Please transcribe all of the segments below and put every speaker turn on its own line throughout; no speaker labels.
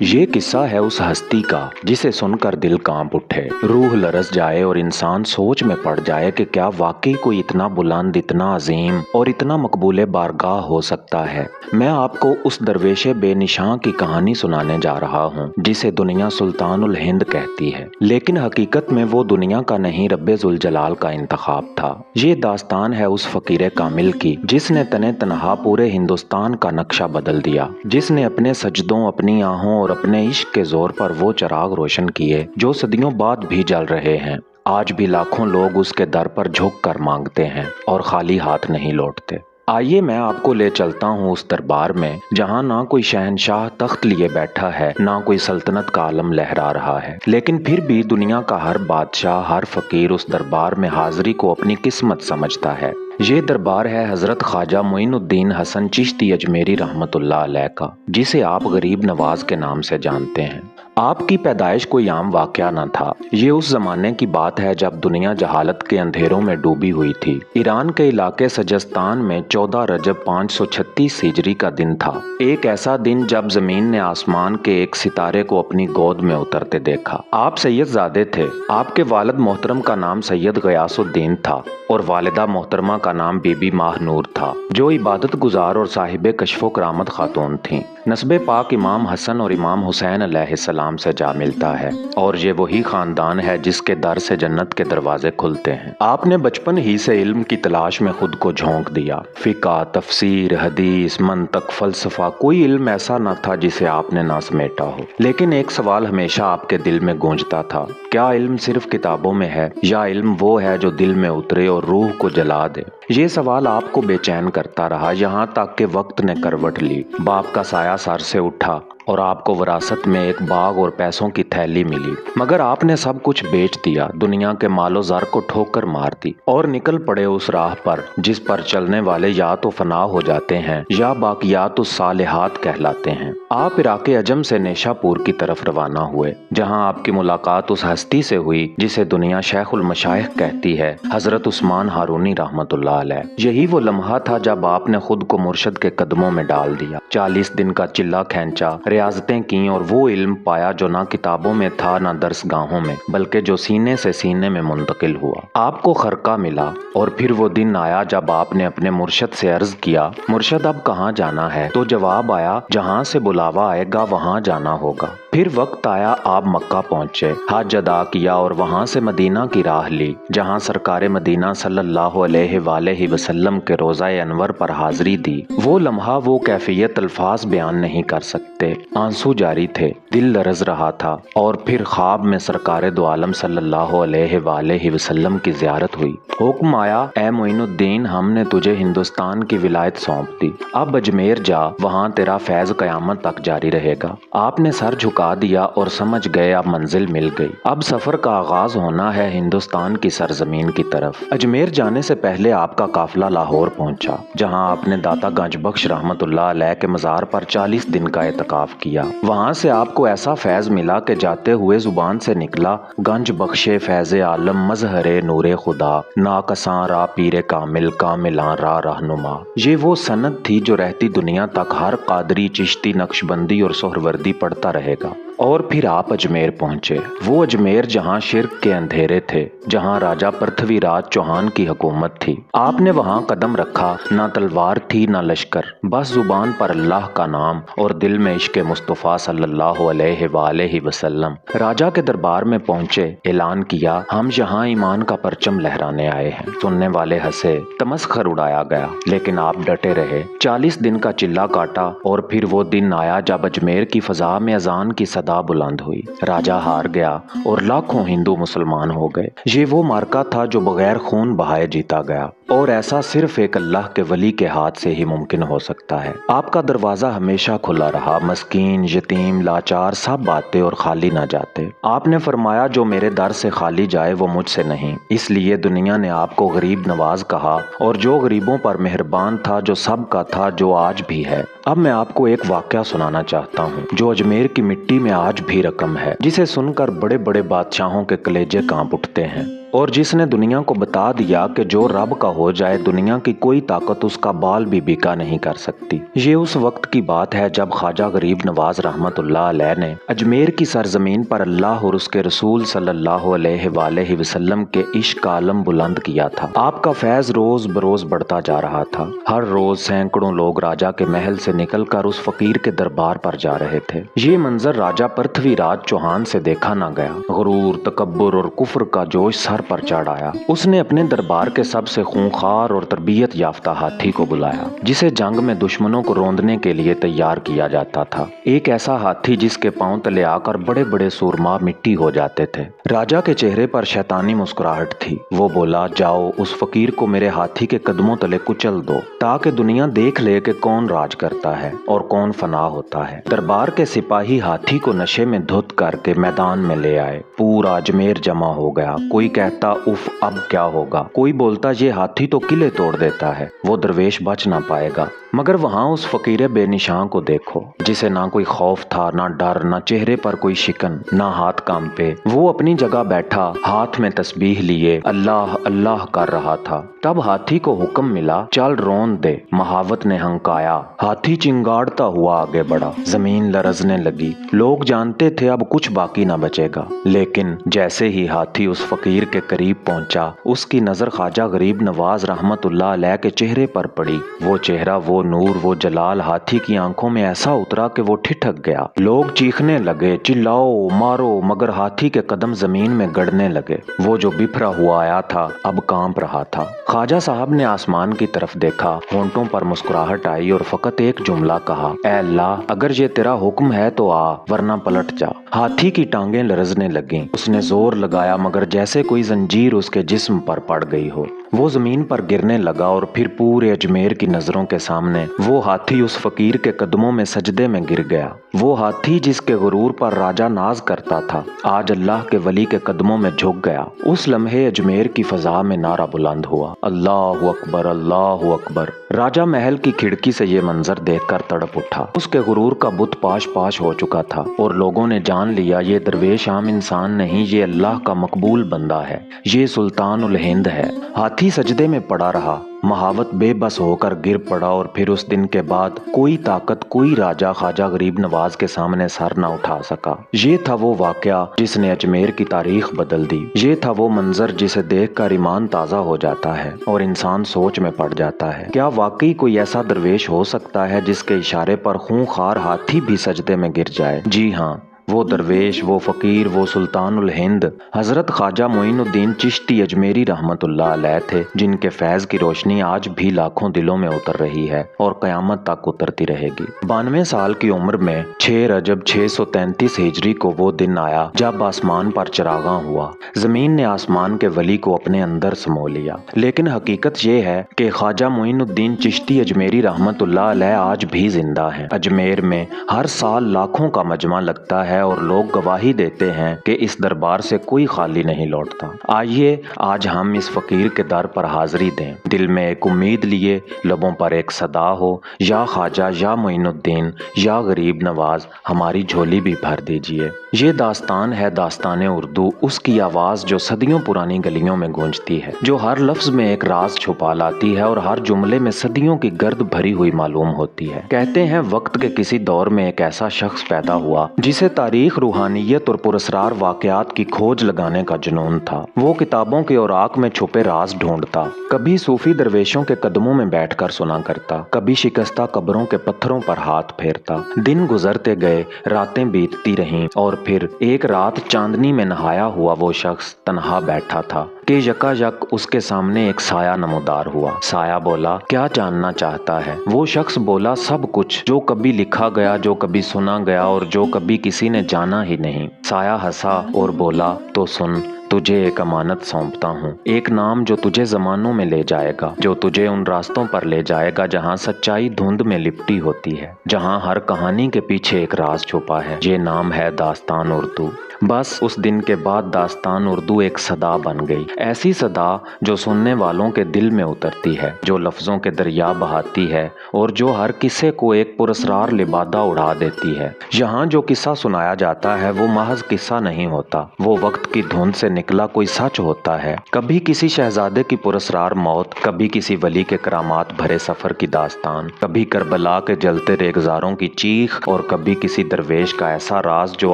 یہ قصہ ہے اس ہستی کا جسے سن کر دل کانپ اٹھے، روح لرز جائے اور انسان سوچ میں پڑ جائے کہ کیا واقعی کوئی اتنا بلند، اتنا عظیم اور اتنا مقبول بارگاہ ہو سکتا ہے۔ میں آپ کو اس درویش بے نشاں کی کہانی سنانے جا رہا ہوں جسے دنیا سلطان الہند کہتی ہے، لیکن حقیقت میں وہ دنیا کا نہیں، رب ذوالجلال کا انتخاب تھا۔ یہ داستان ہے اس فقیر کامل کی جس نے تنے تنہا پورے ہندوستان کا نقشہ بدل دیا، جس نے اپنے سجدوں، اپنی آہوں اور اپنے عشق کے زور پر وہ چراغ روشن کیے جو صدیوں بعد بھی جل رہے ہیں۔ آج بھی لاکھوں لوگ اس کے در پر جھک کر مانگتے ہیں اور خالی ہاتھ نہیں لوٹتے۔ آئیے میں آپ کو لے چلتا ہوں اس دربار میں جہاں نہ کوئی شہنشاہ تخت لیے بیٹھا ہے، نہ کوئی سلطنت کا علم لہرا رہا ہے، لیکن پھر بھی دنیا کا ہر بادشاہ، ہر فقیر اس دربار میں حاضری کو اپنی قسمت سمجھتا ہے۔ یہ دربار ہے حضرت خواجہ معین الدین حسن چشتی اجمیری رحمۃ اللہ علیہ کا، جسے آپ غریب نواز کے نام سے جانتے ہیں۔ آپ کی پیدائش کوئی عام واقعہ نہ تھا، یہ اس زمانے کی بات ہے جب دنیا جہالت کے اندھیروں میں ڈوبی ہوئی تھی۔ ایران کے علاقے سجستان میں 14 رجب 536 ہجری کا دن تھا، ایک ایسا دن جب زمین نے آسمان کے ایک ستارے کو اپنی گود میں اترتے دیکھا۔ آپ سید زادے تھے۔ آپ کے والد محترم کا نام سید غیاث الدین تھا اور والدہ محترمہ کا نام بی بی ماہ نور تھا، جو عبادت گزار اور صاحب کشف و کرامت خاتون تھیں۔ نسب پاک امام حسن اور امام حسین علیہ السلام سے جا ملتا ہے اور یہ وہی خاندان ہے جس کے در سے جنت کے دروازے کھلتے ہیں۔ آپ نے بچپن ہی سے علم کی تلاش میں خود کو جھونک دیا۔ فقہ، تفسیر، حدیث، منطق، فلسفہ، کوئی علم ایسا نہ تھا جسے آپ نے نہ سمیٹا ہو۔ لیکن ایک سوال ہمیشہ آپ کے دل میں گونجتا تھا، کیا علم صرف کتابوں میں ہے یا علم وہ ہے جو دل میں اترے اور روح کو جلا دے؟ یہ سوال آپ کو بے چین کرتا رہا یہاں تک کہ وقت نے کروٹ لی، باپ کا سایہ سر سے اٹھا اور آپ کو وراثت میں ایک باغ اور پیسوں کی تھیلی ملی، مگر آپ نے سب کچھ بیچ دیا، دنیا کے مال و زر کو ٹھوکر مار دی اور نکل پڑے اس راہ پر جس پر چلنے والے یا تو فنا ہو جاتے ہیں یا باقیات الصالحات کہلاتے ہیں۔ آپ عراق عجم سے نیشا پور کی طرف روانہ ہوئے، جہاں آپ کی ملاقات اس ہستی سے ہوئی جسے دنیا شیخ المشائخ کہتی ہے، حضرت عثمان ہارونی رحمۃ اللہ علیہ۔ یہی وہ لمحہ تھا جب آپ نے خود کو مرشد کے قدموں میں ڈال دیا، 40 دن کا چلہ کھینچا، ریاضتیں کیں اور وہ علم پایا جو نہ کتابوں میں تھا نہ درس گاہوں میں، بلکہ جو سینے سے سینے میں منتقل ہوا۔ آپ کو خرقہ ملا اور پھر وہ دن آیا جب آپ نے اپنے مرشد سے عرض کیا، مرشد اب کہاں جانا ہے؟ تو جواب آیا، جہاں سے بلاوا آئے گا وہاں جانا ہوگا۔ پھر وقت آیا آپ مکہ پہنچے، حج ادا کیا اور وہاں سے مدینہ کی راہ لی، جہاں سرکار مدینہ صلی اللہ علیہ وآلہ وسلم کے روضہ انور پر حاضری دی۔ وہ لمحہ، وہ کیفیت الفاظ بیان نہیں کر سکتے، آنسو جاری تھے، دل لرز رہا تھا۔ اور پھر خواب میں سرکار دو عالم صلی اللہ علیہ وآلہ وسلم کی زیارت ہوئی۔ حکم آیا، اے معین الدین، ہم نے تجھے ہندوستان کی ولایت سونپ دی، اب اجمیر جا، وہاں تیرا فیض قیامت تک جاری رہے گا۔ آپ نے سر جھکا دیا اور سمجھ گئے اب منزل مل گئی، اب سفر کا آغاز ہونا ہے ہندوستان کی سرزمین کی طرف۔ اجمیر جانے سے پہلے آپ کا قافلہ لاہور پہنچا، جہاں آپ نے داتا گنج بخش رحمۃ اللہ علیہ کے مزار پر 40 دن کا اعتکاف کیا۔ وہاں سے آپ کو ایسا فیض ملا کہ جاتے ہوئے زبان سے نکلا، گنج بخشے فیض عالم مظہر نور خدا، ناکساں را پیر کامل، کاملاں را رہنما۔ یہ وہ سند تھی جو رہتی دنیا تک ہر قادری، چشتی، نقشبندی اور سہروردی پڑھتا رہے گا۔ اور پھر آپ اجمیر پہنچے، وہ اجمیر جہاں شرک کے اندھیرے تھے، جہاں راجہ پرتھوی راج چوہان کی حکومت تھی۔ آپ نے وہاں قدم رکھا، نہ تلوار تھی نہ لشکر، بس زبان پر اللہ کا نام اور دل میں عشق مصطفیٰ صلی اللہ علیہ وآلہ وسلم۔ راجہ کے دربار میں پہنچے، اعلان کیا، ہم یہاں ایمان کا پرچم لہرانے آئے ہیں۔ سننے والے ہنسے، تمسخر اڑایا گیا، لیکن آپ ڈٹے رہے۔ 40 دن کا چلہ کاٹا اور پھر وہ دن آیا جب اجمیر کی فضا میں اذان کی صدا بلند ہوئی، راجہ ہار گیا اور لاکھوں ہندو مسلمان ہو گئے۔ یہ وہ معرکہ تھا جو بغیر خون بہائے جیتا گیا، اور ایسا صرف ایک اللہ کے ولی کے ہاتھ سے ہی ممکن ہو سکتا ہے۔ آپ کا دروازہ ہمیشہ کھلا رہا، مسکین، یتیم، لاچار سب آتے اور خالی نہ جاتے۔ آپ نے فرمایا، جو میرے در سے خالی جائے وہ مجھ سے نہیں، اس لیے دنیا نے آپ کو غریب نواز کہا، اور جو غریبوں پر مہربان تھا، جو سب کا تھا، جو آج بھی ہے۔ اب میں آپ کو ایک واقعہ سنانا چاہتا ہوں جو اجمیر کی مٹی میں آج بھی رقم ہے، جسے سن کر بڑے بڑے بادشاہوں کے کلیجے کانپ اٹھتے ہیں۔ और जिसने दुनिया को बता दिया कि जो रब का हो जाए दुनिया की कोई ताकत उसका बाल भी बिका नहीं कर सकती। ये उस वक्त की बात है जब ख्वाजा गरीब नवाज रहमतुल्लाह अलैह ने अजमेर की सरजमीन पर अल्लाह और उसके रसूल सल्लल्लाहु अलैहि वसल्लम के इश्क का आलम बुलंद किया था। आपका फैज रोज बरोज बढ़ता जा रहा था। हर रोज सैकड़ों लोग राजा के महल से निकलकर उस फकीर के दरबार पर जा रहे थे। ये मंजर राजा पृथ्वीराज चौहान से देखा न गया। गुरूर, तकब्बुर और कुफ्र का जोश सर पर चढ़ आया। उसने अपने दरबार के सबसे खूंखार और तरबियत याफ्ता हाथी को बुलाया, जिसे जंग में दुश्मनों को रौंदने के लिए तैयार किया जाता था। एक ऐसा हाथी जिसके पांव तले आकर बड़े बड़े सूरमा मिट्टी हो जाते थे। राजा के चेहरे पर शैतानी मुस्कुराहट थी। वो बोला, जाओ उस फकीर को मेरे हाथी के कदमों तले कुचल दो, ताकि दुनिया देख ले कि कौन राज करता है और कौन फना होता है। दरबार के सिपाही हाथी को नशे में धुत करके मैदान में ले आए। पूरा अजमेर जमा हो गया। कोई कहता, उफ अब क्या होगा। कोई बोलता, ये हाथी तो किले तोड़ देता है, वो दरवेश बच ना पाएगा। मगर वहां उस फकीर बेनिशां को देखो, जिसे ना कोई खौफ था, ना डर, ना चेहरे पर कोई शिकन, ना हाथ कांपे। वो अपनी जगह बैठा हाथ में तस्बीह लिए अल्लाह अल्लाह कर रहा था। तब हाथी को हुक्म मिला, चल रौंद दे। महावत ने हंकाया। हाथी चिंगाड़ता हुआ आगे बढ़ा। जमीन लरजने लगी। लोग जानते थे अब कुछ बाकी ना बचेगा। लेकिन जैसे ही हाथी उस फकीर के करीब पहुंचा, उसकी नजर ख्वाजा गरीब नवाज रहमतुल्लाह अलैह के चेहरे पर पड़ी। वो चेहरा, वो नूर, वो जलाल हाथी की आंखों में ऐसा उतरा कि वो ठिठक गया। लोग चीखने लगे, चिल्लाओ, मारो, मगर हाथी के कदम जमीन में गड़ने लगे। वो जो बिफरा हुआ आया था अब कांप रहा था। ख्वाजा साहब ने आसमान की तरफ देखा। होंठों पर मुस्कुराहट आई और फकत एक जुमला कहा, ऐ अल्लाह, अगर ये तेरा हुक्म है तो आ, वरना पलट जा। हाथी की टांगें लरजने लगीं। उसने जोर लगाया, मगर जैसे कोई जंजीर उसके जिस्म पर पड़ गई हो। वो जमीन पर गिरने लगा और फिर पूरे अजमेर की नजरों के सामने वो हाथी उस फकीर के कदमों में सजदे में गिर गया। वो हाथी जिसके गुरूर पर राजा नाज करता था, आज अल्लाह के वली के कदमों में झुक गया। उस लम्हे अजमेर की फजा में नारा बुलंद हुआ, अल्लाहु अकबर, अल्लाहु अकबर। राजा महल की खिड़की से ये मंजर देखकर तड़प उठा। उसके गुरूर का बुत पाश पाश हो चुका था और लोगों ने जान लिया, ये दरवेश आम इंसान नहीं, ये अल्लाह का मकबूल बंदा है, ये सुल्तान उल हिंद है। हाथी सजदे में पड़ा रहा। महावत बेबस होकर गिर पड़ा और फिर उस दिन के बाद कोई ताकत, कोई राजा ख्वाजा गरीब नवाज के सामने सर न उठा सका। ये था वो वाकया जिसने अजमेर की तारीख बदल दी। ये था वो मंजर जिसे देखकर ईमान ताज़ा हो जाता है और इंसान सोच में पड़ जाता है, क्या वाकई कोई ऐसा दरवेश हो सकता है जिसके इशारे पर खूंखार हाथी भी सजदे में गिर जाए। जी हाँ, वो दरवेश, वो फकीर, वो सुल्तानुल हिंद हजरत ख्वाजा मोइनुद्दीन चिश्ती अजमेरी रहमतुल्लाह अलैह थे, जिनके फैज की रोशनी आज भी लाखों दिलों में उतर रही है और कयामत तक उतरती रहेगी। 92 साल की उम्र में 6 रजब 633 हिजरी को वो दिन आया जब आसमान पर चरागां हुआ। जमीन ने आसमान के वली को अपने अंदर समो लिया। लेकिन हकीकत ये है कि ख्वाजा मोइनुद्दीन चिश्ती अजमेरी रहमतुल्लाह अलैह आज भी जिंदा है। अजमेर में हर साल लाखों का मजमा लगता है और लोग गवाही देते हैं कि इस दरबार से कोई खाली नहीं लौटता। आइए आज हम इस फकीर के दर पर हाजिरी दें, दिल में एक उम्मीद लिए, लबों पर एक सदा हो, या ख्वाजा, या मोइनुद्दीन, या गरीब नवाज, हमारी झोली भी भर दीजिए। ये दास्तान है दास्तान उर्दू, उसकी आवाज़ जो सदियों पुरानी गलियों में गूंजती है, जो हर लफ्ज में एक राज छुपा लाती है और हर जुमले में सदियों की गर्द भरी हुई मालूम होती है। कहते हैं वक्त के किसी दौर में एक ऐसा शख्स पैदा हुआ जिसे तारीख, रूहानियत और पुरस्रार वाकयात की खोज लगाने का जुनून था। वो किताबों के औराक में छुपे राज ढूंढता, कभी सूफी दरवेशों के कदमों में बैठकर सुना करता, कभी शिकस्ता कब्रों के पत्थरों पर हाथ फेरता। दिन गुजरते गए, रातें बीतती रहीं और फिर एक रात चांदनी में नहाया हुआ वो शख्स तन्हा बैठा था कि यकायक उसके सामने एक साया नमोदार हुआ। साया बोला, क्या जानना चाहता है? वो शख्स बोला, सब कुछ, जो कभी लिखा गया, जो कभी सुना गया और जो कभी किसी ने जाना ही नहीं। साया हंसा और बोला, तो सुन, तुझे एक अमानत सौंपता हूँ, एक नाम जो तुझे जमानों में ले जाएगा, जो तुझे उन रास्तों पर ले जाएगा जहाँ सच्चाई धुंध में लिपटी होती है, जहाँ हर कहानी के पीछे एक राज छुपा है। ये नाम है दास्तान उर्दू। बस उस दिन के बाद दास्तान उर्दू एक सदा बन गई, ऐसी सदा जो सुनने वालों के दिल में उतरती है, जो लफ्ज़ों के दरिया बहाती है और जो हर किस्से को एक पुरस्रार लिबादा उड़ा देती है। यहाँ जो किस्सा सुनाया जाता है वो महज किस्सा नहीं होता, वो वक्त की धुन से निकला कोई सच होता है। कभी किसी शहजादे की पुरस्रार मौत, कभी किसी वली के करामात भरे सफ़र की दास्तान, कभी करबला के जलते रेगजारों की चीख और कभी किसी दरवेश का ऐसा राज जो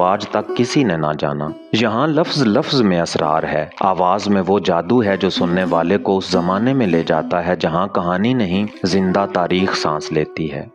आज तक किसी ने ना जाना। यहाँ लफ्ज़ लफ्ज़ में असरार है, आवाज़ में वो जादू है जो सुनने वाले को उस ज़माने में ले जाता है जहाँ कहानी नहीं जिंदा तारीख सांस लेती है।